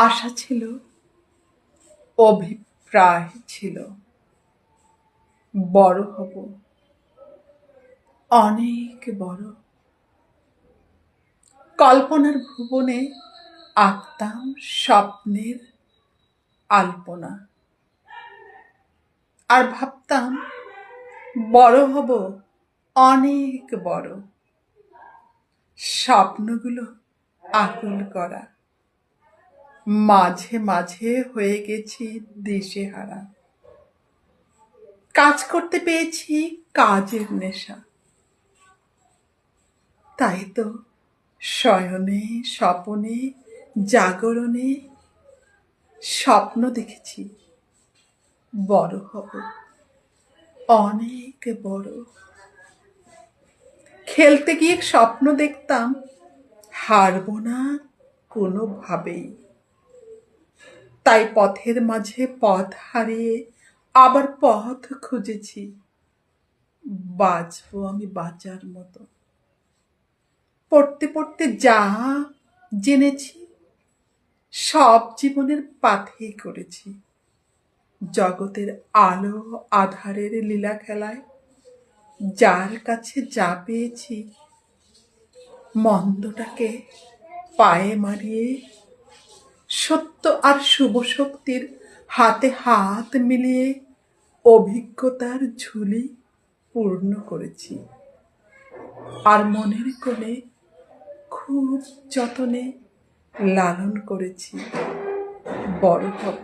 আশা ছিল, অভিপ্রায় ছিল, বড় হব, অনেক বড়। কল্পনার ভুবনে আঁকতাম স্বপ্নের আলপনা, আর ভাবতাম বড় হব, অনেক বড়। স্বপ্নগুলো আকুল করা, মাঝে মাঝে হয়ে গেছি দিশেহারা। কাজ করতে পেয়েছি কাজের নেশা, তাই তো শয়নে স্বপনে জাগরণে স্বপ্ন দেখেছি বড় হব, অনেক বড়। খেলতে গিয়ে স্বপ্ন দেখতাম হারব না কোনোভাবেই। তাই পথের মাঝে পথ হারিয়ে আবার পথ খুঁজেছি, বাঁচবো আমি বাঁচার মতো। পড়তে পড়তে যা জেনেছি সব জীবনের পাথেই করেছি। জগতের আলো আধারের লীলা খেলায় যার কাছে যা পেয়েছি, মন্দটাকে পায়ে মারিয়ে সত্য আর শুভ শক্তির হাতে হাত মিলিয়ে অভিজ্ঞতার ঝুলি পূর্ণ করেছি। আর মনের কোণে খুব যতনে লালন করেছি বড় হব,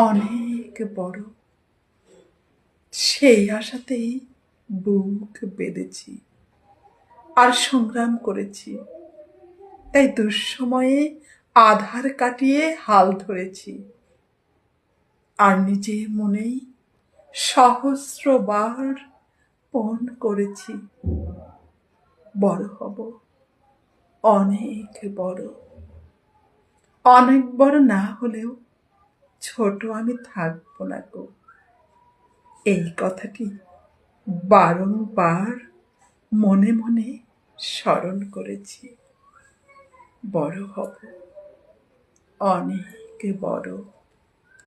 অনেক বড়। সেই আশাতেই বুক বেঁধেছি আর সংগ্রাম করেছি। তাই দুঃসময়ে আধার কাটিয়ে হাল ধরেছি, আর নিজের মনেই সহস্রবার পণ করেছি বড় হব, অনেক বড়। অনেক বড় না হলেও ছোট আমি থাকবো না গো। এই কথাটি বারংবার মনে মনে স্মরণ করেছি। বড় হব, অনেক বড়।